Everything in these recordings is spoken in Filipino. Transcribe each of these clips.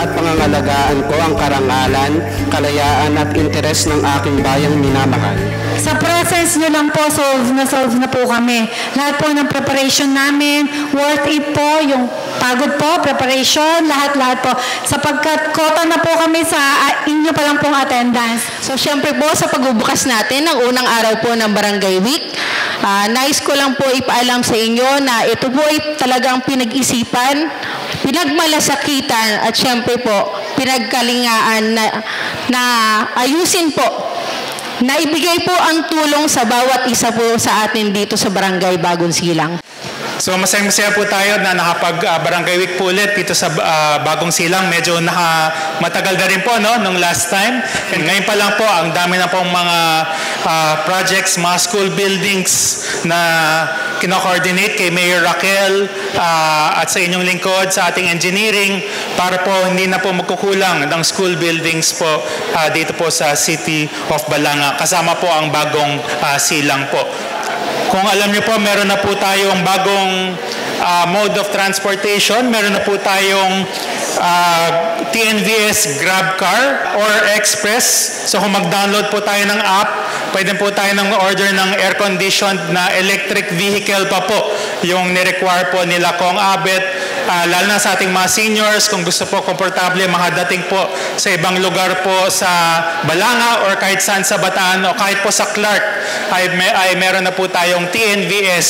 at pangangalagaan ko ang karangalan, kalayaan at interes ng aking bayang minamahal. Sa presence nyo lang po, solve na po kami. Lahat po ng preparation namin, worth it po, yung pagod po, preparation, lahat-lahat po. Sapagkat kota na po kami sa inyo pa lang pong attendance. So, syempre po, sa pagbubukas natin ng unang araw po ng Barangay Week, nais ko lang po ipaalam sa inyo na ito po ay talagang pinag-isipan, pinagmalasakitan, at syempre po, pinagkalingaan na ayusin po, na ibigay po ang tulong sa bawat isa po sa atin dito sa Barangay Bagong Silang. So masaya-masaya po tayo na nakapag-Barangay Week po ulit dito sa Bagong Silang. Medyo matagal na rin po nung last time. And ngayon pa lang po, ang dami na pong mga projects, mga school buildings na kino-coordinate kay Mayor Raquel at sa inyong lingkod sa ating engineering para po hindi na po magkukulang ng school buildings po dito po sa City of Balanga. Kasama po ang Bagong Silang po. Kung alam niyo po, meron na po tayong bagong mode of transportation. Meron na po tayong TNVS Grab Car or Express. So kung mag-download po tayo ng app, pwede po tayo ng order ng air-conditioned na electric vehicle pa po yung nirequire po nila Kong Abet. Lalo na sa ating mga seniors, kung gusto po komportable makadating po sa ibang lugar po sa Balanga or kahit saan sa Bataan o kahit po sa Clark ay meron na po tayong TNVS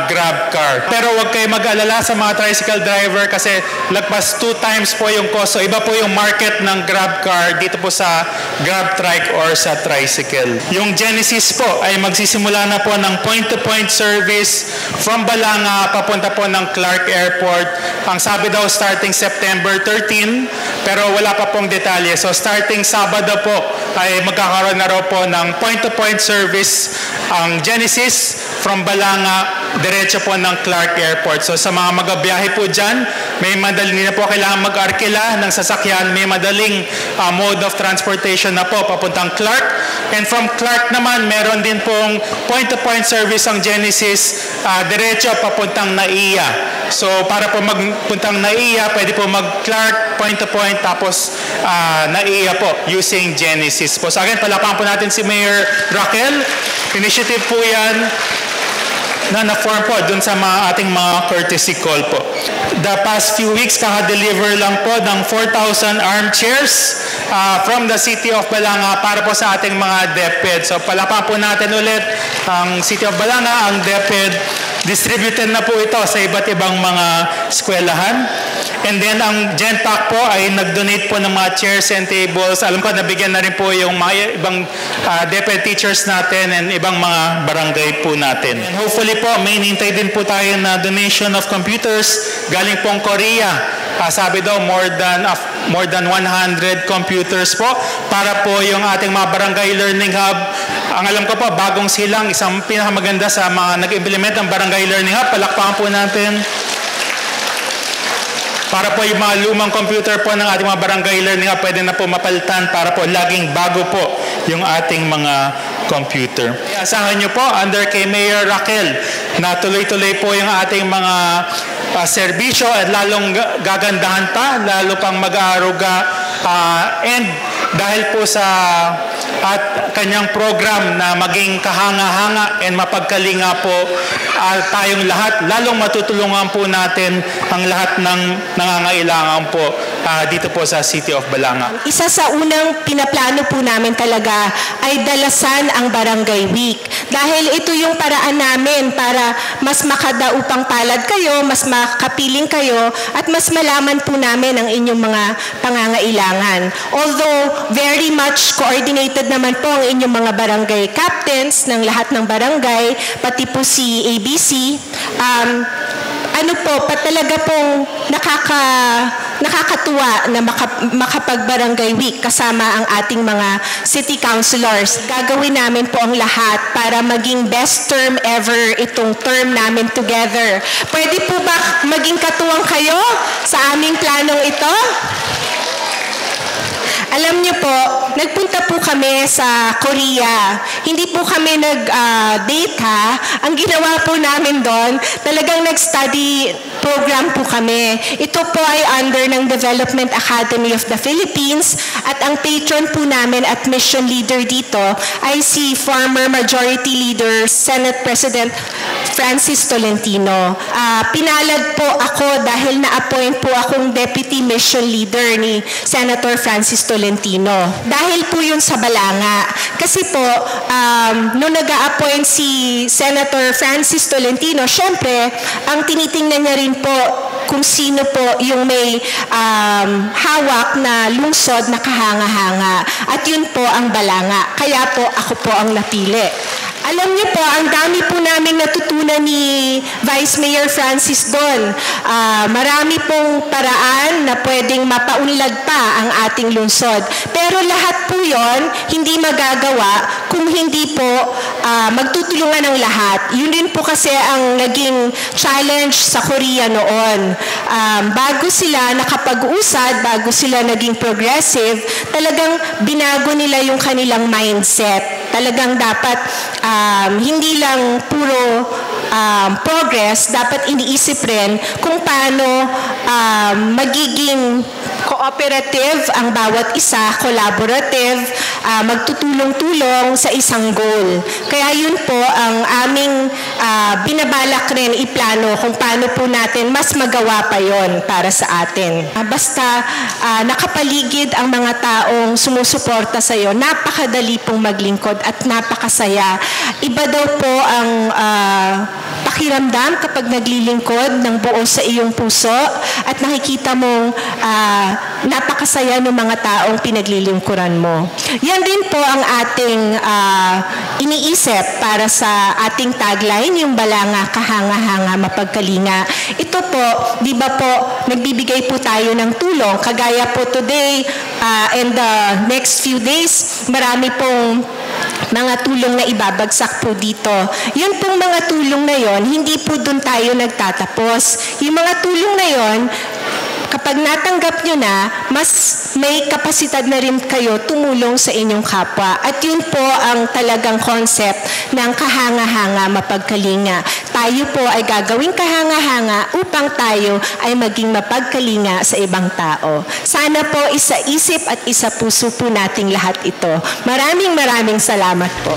Grab Car. Pero huwag kayo mag-alala sa mga tricycle driver kasi lagpas 2 times po yung cost. So iba po yung market ng Grab Car dito po sa Grab Trike or sa tricycle. Yung Genesis po ay magsisimula na po ng point-to-point service from Balanga papunta po ng Clark Airport. Ang sabi daw starting September 13 pero wala pa pong detalye. So starting Sabado po ay magkakaroon na raw po ng point-to-point service ang Genesis from Balanga diretso po ng Clark Airport. So sa mga magabiyahe po dyan, may madali na po kailangan mag-arkila ng sasakyan. May madaling mode of transportation na po papuntang Clark. And from Clark naman, meron din pong point-to-point service ang Genesis diretso papuntang Naiya. So para po magpuntang Naiya, pwede po mag-Clark, point-to-point, tapos Naiya po using Genesis po. So again, palapakan po natin si Mayor Raquel. Initiative po yan na na-form po dun sa ating mga courtesy call po. The past few weeks, kaka-deliver lang po ng 4,000 armchairs from the City of Balanga para po sa ating mga DepEd. So palapakan po natin ulit ang City of Balanga, ang DepEd. Distributed na po ito sa iba't ibang mga eskwelahan. And then ang GenPAC po ay nag-donate po ng mga chairs and tables. Alam ko, nabigyan na rin po yung mga ibang DepEd teachers natin and ibang mga barangay po natin. And hopefully po, may hinintay din po tayo na donation of computers galing pong Korea. Sabi daw, more than 100 computers po para po yung ating mga barangay learning hub. Ang alam ko po, Bagong Silang, isang pinakamaganda sa mga nag-implement ng barangay learning hub. Palakpakan po natin. Para po yung mga lumang computer po ng ating mga barangay learning hub, pwede na po mapalitan para po laging bago po yung ating mga computer. Asahan nyo po, under kay Mayor Raquel, na tuloy-tuloy po yung ating mga serbisyo at lalong gagandahan pa, lalo pang mag-aaruga and dahil po sa kanyang program na maging kahanga-hanga and mapagkalinga po tayong lahat, lalong matutulungan po natin ang lahat ng nangangailangan po dito po sa City of Balanga. Isa sa unang pinaplano po namin talaga ay dalasan ang Barangay Week. Dahil ito yung paraan namin para mas makadaupang palad kayo, mas makapiling kayo, at mas malaman po namin ang inyong mga pangangailangan. Although very much coordinated naman po ang inyong mga barangay captains ng lahat ng barangay, pati po si ABC, talaga pong nakakatuwa na makapag-Barangay Week kasama ang ating mga city councilors. Gagawin namin po ang lahat para maging best term ever itong term namin together. Pwede po ba maging katuwang kayo sa aming planong ito? Alam niyo po, nagpunta po kami sa Korea. Hindi po kami nag-date ha. Ang ginawa po namin doon, talagang nag-study program po kami. Ito po ay under ng Development Academy of the Philippines at ang patron po namin at mission leader dito ay si former Majority Leader Senate President Francis Tolentino. Pinalad po ako dahil na-appoint po akong Deputy Mission Leader ni Senator Francis Tolentino. Dahil po yun sa Balanga. Kasi po, nung nag-a-appoint si Senator Francis Tolentino, syempre, ang tinitingnan niya rin po kung sino po yung may hawak na lungsod na kahanga-hanga. At yun po ang Balanga. Kaya po ako po ang napili. Alam niyo po, ang dami po namin natutunan ni Vice Mayor Francis doon. Marami pong paraan na pwedeng mapaunlad pa ang ating lungsod. Pero lahat po yon hindi magagawa kung hindi po magtutulungan ng lahat. Yun din po kasi ang naging challenge sa Korea noon. Bago sila nakapag-usad, bago sila naging progressive, talagang binago nila yung kanilang mindset. Talagang dapat hindi lang puro progress, dapat iniisip rin kung paano magiging cooperative ang bawat isa, collaborative, magtutulong-tulong sa isang goal. Kaya yun po ang aming binabalak rin iplano kung paano po natin mas magawa pa yon para sa atin. Basta nakapaligid ang mga taong sumusuporta sa iyo, napakadali pong maglingkod at napakasaya. Iba daw po ang pakiramdam kapag naglilingkod ng buo sa iyong puso at nakikita mong napakasaya ng mga taong pinaglilingkuran mo. Yan din po ang ating iniisip para sa ating tagline, yung Balanga, Kahanga-hanga, Mapagkalinga. Ito po, di ba po, nagbibigay po tayo ng tulong. Kagaya po today and the next few days, marami pong mga tulong na ibabagsak po dito. Yun pong mga tulong na yon, hindi po doon tayo nagtatapos. Yung mga tulong na yon, kapag natanggap nyo na, mas may kapasidad na rin kayo tumulong sa inyong kapwa. At yun po ang talagang concept ng kahanga-hanga, mapagkalinga. Tayo po ay gagawing kahanga-hanga upang tayo ay maging mapagkalinga sa ibang tao. Sana po isa-isip at isa-puso po nating lahat ito. Maraming salamat po.